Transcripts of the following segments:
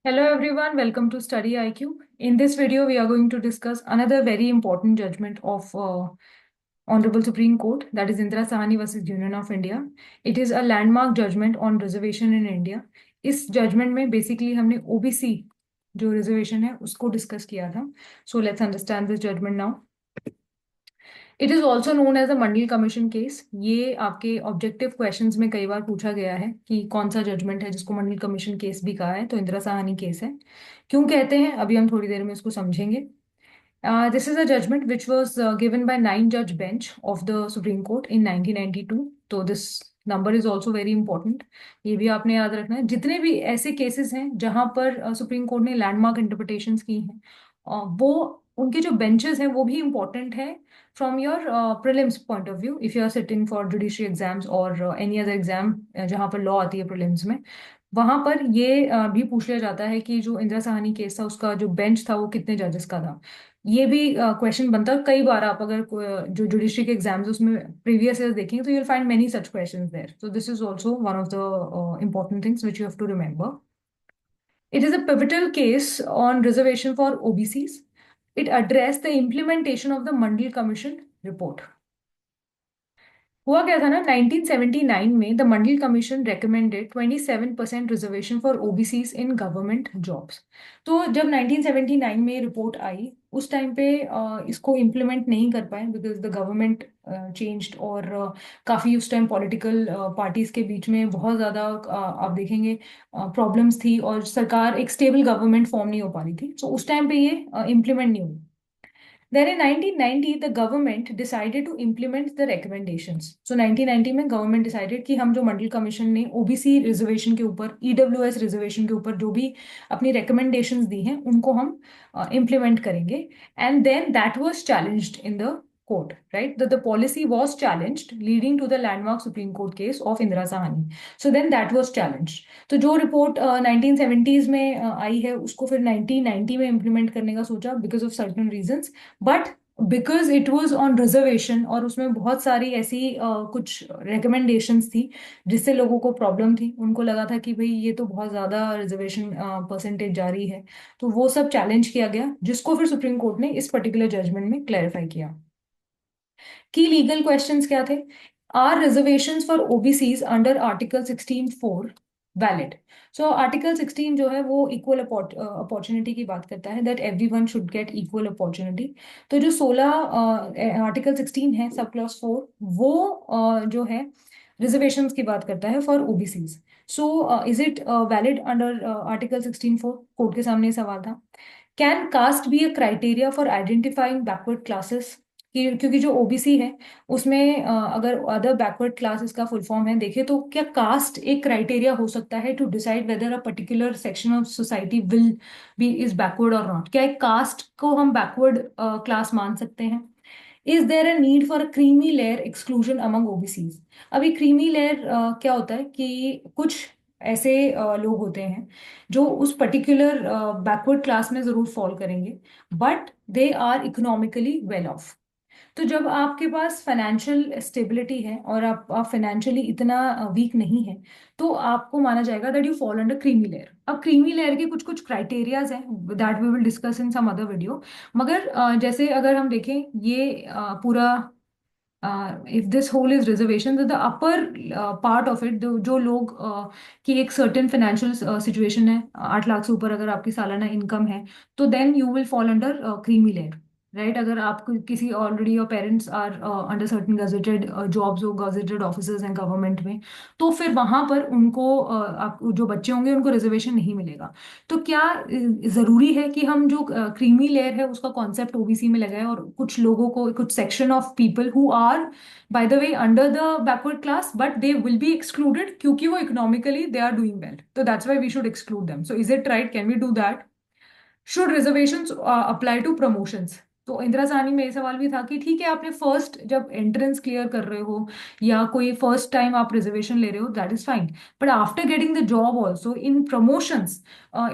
Hello everyone, welcome to Study IQ. In this video, we are going to discuss another very important judgment of Honorable Supreme Court, that is Indira Sahani versus Union of India. It is a landmark judgment on reservation in India. इस judgment में basically हमने OBC जो reservation है उसको discuss किया था. So let's understand this judgment now. It is also known as a Mandal commission case. ये आपके ऑब्जेक्टिव क्वेश्चंस में कई बार पूछा गया है कि कौन सा जजमेंट है जिसको मंडल कमीशन केस भी कहा है. तो इंदिरा साहनी केस है. क्यों कहते हैं अभी हम थोड़ी देर में इसको समझेंगे. This is a judgment which was given by 9 जज bench of the supreme court in 1992. तो this number is also very important. ये भी आपने याद रखना है. जितने भी ऐसे केसेस हैं जहां पर सुप्रीम कोर्ट ने लैंडमार्क इंटरप्रिटेशन की हैं, वो उनके जो बेंचेस हैं वो भी इंपॉर्टेंट है from your prelims point of view if you are sitting for judiciary exams or any other exam जहाँ पर लॉ आती है प्रीलिम्स में. वहां पर ये भी पूछ लिया जाता है कि जो इंदिरा साहनी केस था उसका जो बेंच था वो कितने जजेस का था. ये भी क्वेश्चन बनता है कई बार. आप अगर जो जुडिशरी के एग्जाम्स उसमें प्रीवियस ईयर देखेंगे तो you will find many such questions there. So this is also one of the important things which you have to remember. It is a pivotal case on reservation for OBCs. It addressed the implementation of the Mandal Commission report. हुआ क्या था ना, 1979 में the Mandal commission recommended 27% reservation for OBCs in government jobs. तो जब 1979 में report आई उस time पे इसको इम्प्लीमेंट नहीं कर पाए बिकॉज द गवर्नमेंट चेंज्ड. और काफ़ी उस टाइम पॉलिटिकल पार्टीज के बीच में बहुत ज़्यादा आप देखेंगे प्रॉब्लम्स थी और सरकार एक स्टेबल गवर्नमेंट फॉर्म नहीं हो पा रही थी. सो उस टाइम पे ये इम्प्लीमेंट नहीं हुई. Then in 1990, the government decided to implement the recommendations. So 1990 में government decided कि हम जो मंडल कमीशन ने ओबीसी रिजर्वेशन के ऊपर, ईडब्ल्यूएस रिजर्वेशन के ऊपर जो भी अपनी recommendations दी हैं उनको हम implement करेंगे. And then that was challenged in the court, right? That the policy was challenged, leading to the landmark Supreme Court case of Indira Sahani. So then that was challenged. तो जो report 1970s में आई है उसको फिर 1990 में implement करने का सोचा because of certain reasons. But because it was on reservation और उसमें बहुत सारी ऐसी कुछ रिकमेंडेशंस थी जिससे लोगों को प्रॉब्लम थी. उनको लगा था कि भाई ये तो बहुत ज़्यादा रिजर्वेशन परसेंटेज जा रही है. तो वो सब चैलेंज किया गया जिसको फिर सुप्रीम कोर्ट ने इस पर्टिकुलर जजमेंट में क्लैरिफाई किया. की लीगल क्वेश्चंस क्या थे. Are reservations for OBCs under article 16(4) valid. So article 16 जो है वो इक्वल अपॉर्चुनिटी की बात करता है that everyone should get equal opportunity. तो जो 16 आर्टिकल 16 है सब क्लॉज 4 वो जो है रिजर्वेशंस की बात करता है for OBCs. So is it valid under article 16(4)? Court के सामने ये सवाल था. Can caste be a criteria for identifying backward classes? क्योंकि जो ओबीसी है उसमें अगर अदर बैकवर्ड क्लास इसका फुल फॉर्म है देखे तो क्या कास्ट एक क्राइटेरिया हो सकता है to decide whether a particular section of society will be is backward और नॉट? क्या एक कास्ट को हम बैकवर्ड क्लास मान सकते हैं? Is there a need for a creamy layer exclusion among OBCs? अभी क्रीमी लेयर क्या होता है कि कुछ ऐसे लोग होते हैं जो उस पर्टिकुलर बैकवर्ड क्लास में जरूर फॉल करेंगे but they are economically well off. तो जब आपके पास फाइनेंशियल स्टेबिलिटी है और आप फाइनेंशियली इतना वीक नहीं है तो आपको माना जाएगा that you fall under creamy layer. अब क्रीमी लेयर के कुछ कुछ क्राइटेरियाज हैं that we will discuss in some other video. मगर जैसे अगर हम देखें ये पूरा if this whole is reservation the upper part of it जो लोग की एक सर्टेन फाइनेंशियल सिचुएशन है 8 लाख से ऊपर अगर आपकी सालाना इनकम है तो then you will fall under creamy layer. Right. अगर आप किसी already your parents are under certain gazetted jobs हो गजेटेड ऑफिसर्स हैं गवर्नमेंट में तो फिर वहां पर उनको आप जो बच्चे होंगे उनको रिजर्वेशन नहीं मिलेगा. तो क्या जरूरी है कि हम जो क्रीमी लेयर है उसका कॉन्सेप्ट ओबीसी में लगाएं और कुछ लोगों को कुछ section of people who are by the way under the backward class but they will be excluded क्योंकि वो economically they are doing well. तो that's why we should exclude them. So is it right? Can we do that? Should reservations apply to promotions? तो इंदिरा साहनी में ये सवाल भी था कि ठीक है आपने फर्स्ट जब एंट्रेंस क्लियर कर रहे हो या कोई फर्स्ट टाइम आप रिजर्वेशन ले रहे हो that is fine but after getting the job also in promotions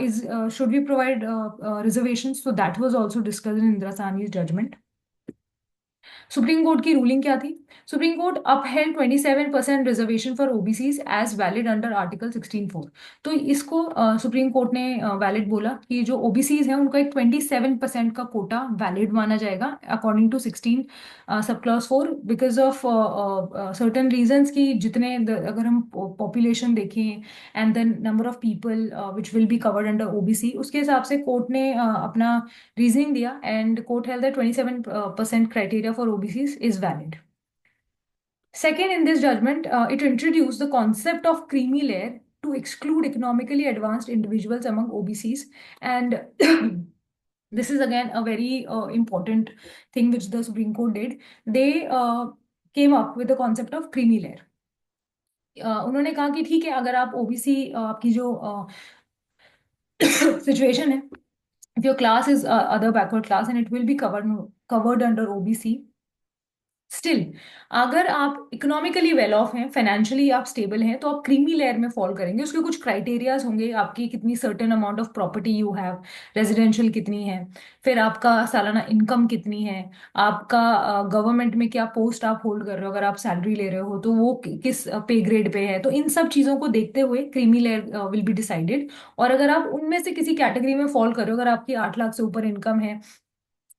is should we provide reservations? So that was also discussed in Indira Sahni's judgment. Supreme court की रूलिंग क्या थी? Supreme court upheld 27% reservation for OBCs as valid under article 16(4). तो इसको supreme court ने valid बोला कि जो OBCs हैं उनका एक 27% का कोटा वैलिड माना जाएगा according to 16 sub clause 4, because of certain reasons की जितने अगर हम पॉपुलेशन देखें and then number of people which will be covered under OBC, उसके हिसाब से कोर्ट ने अपना रीजनिंग दिया and court held that 27% criteria for OBCs is valid. Second, in this judgment, it introduced the concept of creamy layer to exclude economically advanced individuals among OBCs. And this is again a very important thing which the Supreme Court did. They came up with the concept of creamy layer. उन्होंने कहा कि ठीक है, अगर आप OBC आपकी जो situation है, if your class is other backward class and it will be covered under OBC, still अगर आप इकोनॉमिकली वेल ऑफ हैं, फाइनेंशियली आप स्टेबल हैं, तो आप क्रीमी लेयर में फॉल करेंगे। उसके कुछ क्राइटेरियाज होंगे, आपकी कितनी certain amount of property you have, residential कितनी है, फिर आपका सालाना इनकम कितनी है, आपका गवर्नमेंट में क्या पोस्ट आप होल्ड कर रहे हो, अगर आप सैलरी ले रहे हो तो वो किस पे ग्रेड पे है। तो इन सब चीज़ों को देखते हुए creamy layer will be decided. और अगर आप उनमें से किसी कैटेगरी में फॉल कर रहे हो, अगर आपकी 8 लाख से ऊपर इनकम है,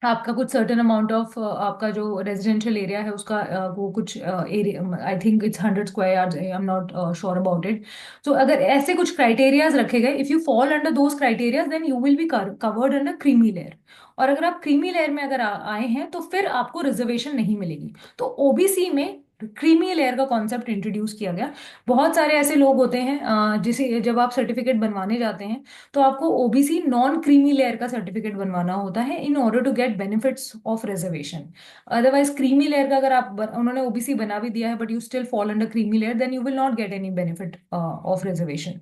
आपका कुछ सर्टेन अमाउंट ऑफ आपका जो रेजिडेंशियल एरिया है उसका वो कुछ area, I think it's 100 square, I am not sure about it. तो अगर ऐसे कुछ क्राइटेरियाज रखे गए, if you fall under those criterias then you will be covered under creamy layer. और अगर आप क्रीमी लेयर में अगर आए हैं तो फिर आपको रिजर्वेशन नहीं मिलेगी। तो ओबीसी में क्रीमी लेयर का कॉन्सेप्ट इंट्रोड्यूस किया गया। बहुत सारे ऐसे लोग होते हैं जिसे जब आप सर्टिफिकेट बनवाने जाते हैं तो आपको ओबीसी नॉन क्रीमी लेयर का सर्टिफिकेट बनवाना होता है in order to get benefits of reservation. Otherwise creamy layer का अगर उन्होंने ओबीसी बना भी दिया है but you still fall under creamy layer, then you will not get any benefit of reservation.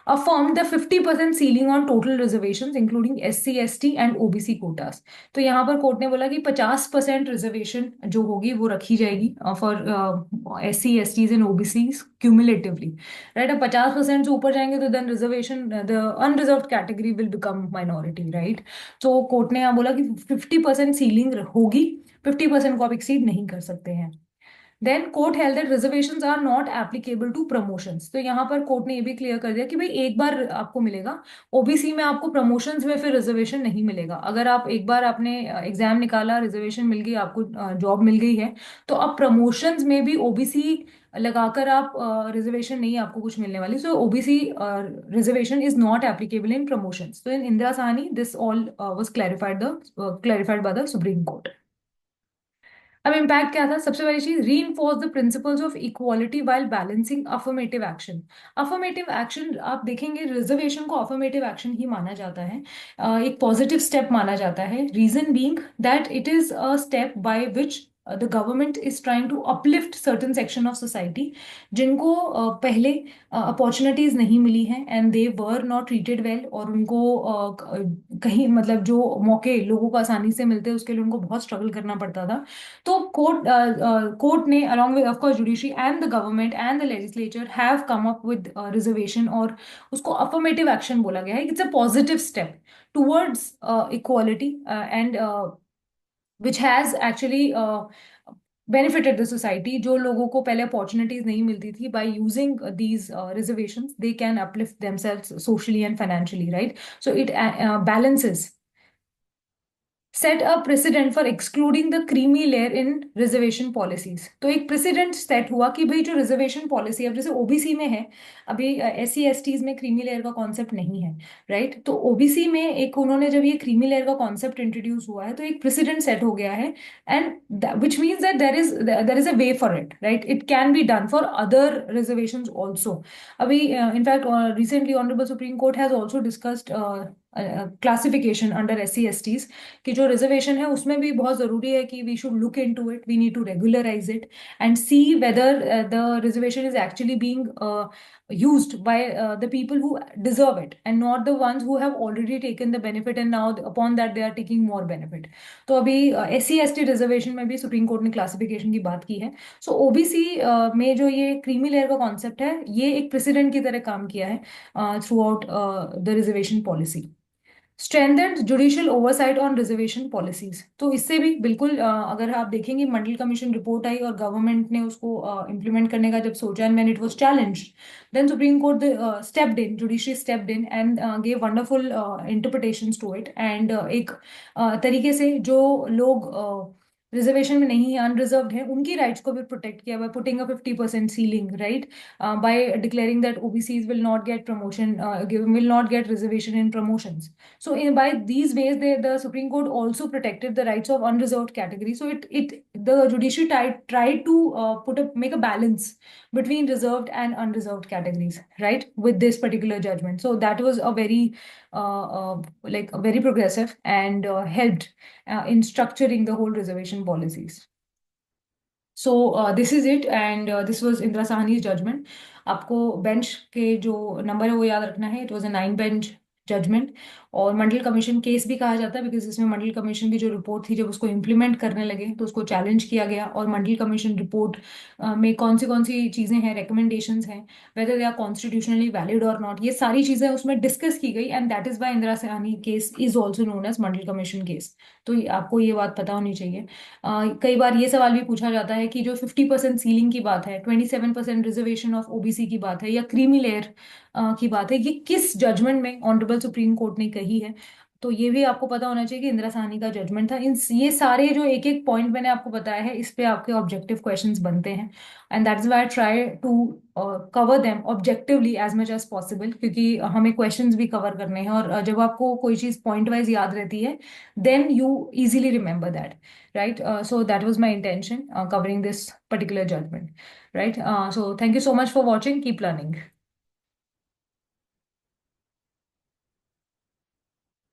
Affirmed the 50% ceiling on total reservations including SC, ST and OBC quotas। तो यहाँ पर कोर्ट ने बोला कि 50% रिजर्वेशन जो होगी वो रखी जाएगी for SC, STs and OBCs cumulatively, right. अब 50% से ऊपर जाएंगे तो then reservation the unreserved category will become minority, right. तो कोर्ट ने यहाँ बोला कि 50% सीलिंग होगी, 50% को आप एक्सीड नहीं कर सकते हैं। Then court held that reservations are not applicable to promotions. तो यहाँ पर कोर्ट ने ये भी क्लियर कर दिया कि भाई एक बार आपको मिलेगा, ओबीसी में आपको प्रमोशंस में फिर रिजर्वेशन नहीं मिलेगा। अगर आप एक बार आपने एग्जाम निकाला, रिजर्वेशन मिल गई, आपको जॉब मिल गई है, तो अब प्रमोशंस में भी ओबीसी लगाकर आप रिजर्वेशन नहीं, आपको कुछ मिलने वाली। So OBC reservation is not applicable in promotions. तो in Indira Sahni this all was clarified by the supreme court. अब इम्पैक्ट क्या था? सबसे पहली चीज, reinforce the principles of equality while balancing affirmative action. Affirmative action आप देखेंगे, रिजर्वेशन को अफर्मेटिव एक्शन ही माना जाता है, एक पॉजिटिव स्टेप माना जाता है। Reason being that it is a step by which the government is trying to uplift certain section of society जिनको पहले अपॉर्चुनिटीज नहीं मिली हैं and they were not treated well, और उनको कहीं मतलब जो मौके लोगों को आसानी से मिलते हैं उसके लिए उनको बहुत स्ट्रगल करना पड़ता था। तो कोर्ट ने along with of course judiciary and the government and the legislature have come up with reservation, और उसको अफर्मेटिव एक्शन बोला गया है। It's a positive step towards equality and which has actually benefited the society। जो लोगों को पहले opportunities नहीं मिलती थी, by using these reservations they can uplift themselves socially and financially, right? So it balances, set a president for excluding the creamy layer in reservation policies. तो एक president set हुआ कि भाई जो रिजर्वेशन पॉलिसी अब जैसे ओबीसी में है, अभी SC, STs में क्रीमी लेयर का कॉन्सेप्ट नहीं है, राइट। तो ओबीसी में एक उन्होंने जब ये क्रीमी लेयर का कॉन्सेप्ट इंट्रोड्यूस हुआ है तो एक प्रेसिडेंट सेट हो गया है, and which means that there is a way for it, right. It can be done for other reservation also. अभी in fact recently honourable supreme court has also discussed classification under SC, STs कि जो reservation है उसमें भी बहुत जरूरी है कि we should look into it, we need to regularize it and see whether the reservation is actually being used by the people who deserve it and not the ones who have already taken the benefit and now upon that they are taking more benefit। तो अभी SC, ST reservation में भी supreme court ने classification की बात की है। सो OBC में जो ये क्रीमी लेयर का कॉन्सेप्ट है, ये एक प्रेसिडेंट की तरह काम किया है through out the reservation policy. Strengthened judicial oversight on reservation policies. तो इससे भी बिल्कुल अगर आप देखेंगे मंडल कमीशन रिपोर्ट आई और गवर्नमेंट ने उसको इम्प्लीमेंट करने का जब सोचा and when it was challenged, then supreme court stepped in, judiciary stepped in and gave wonderful interpretations to it. And एक तरीके से जो लोग रिजर्वेशन में नहीं है, अनरिजर्व्ड है, उनकी राइट्स को भी प्रोटेक्ट किया by putting a 50% ceiling, right, by declaring that OBCs will not get promotion, will not get reservation in promotions. So by these ways, the Supreme Court also protected the rights of unreserved categories. So the judiciary tried to make a balance between reserved and unreserved categories, right, with this particular judgment. So that was a very like very progressive and helped in structuring the whole reservation policies. So this is it and this was Indira Sahni's judgment. आपको bench के जो number है वो याद रखना है. It was a 9 bench judgment. और Mandal commission case भी कहा जाता है बिकॉज इसमें मंडल कमीशन की जो रिपोर्ट थी जब उसको इम्प्लीमेंट करने लगे तो उसको चैलेंज किया गया. और मंडल कमीशन रिपोर्ट में कौन सी चीज़ें हैं, रिकमेंडेशंस हैं, whether they are constitutionally valid और नॉट, ये सारी चीज़ें उसमें डिस्कस की गई. And that is why Indira Sahni case is also known as Mandal commission case. तो आपको ये बात पता होनी चाहिए. कई बार ये सवाल भी पूछा जाता है कि जो 50% सीलिंग की बात है, 27% रिजर्वेशन ऑफ ओबीसी की बात है, या क्रीमी लेयर की बात है, ये किस जजमेंट में ऑनरेबल सुप्रीम कोर्ट ने कही है. तो ये भी आपको पता होना चाहिए कि इंदिरा साहनी का जजमेंट था. इन ये सारे जो एक एक पॉइंट मैंने आपको बताया है, इस पे आपके ऑब्जेक्टिव क्वेश्चंस बनते हैं. And that is why I try to cover them objectively as much as possible, क्योंकि हमें क्वेश्चंस भी कवर करने हैं. और जब आपको कोई चीज़ पॉइंट वाइज याद रहती है, then you easily remember that, right? So that was my intention covering this particular judgment, right? So thank you so much for watching. Keep learning.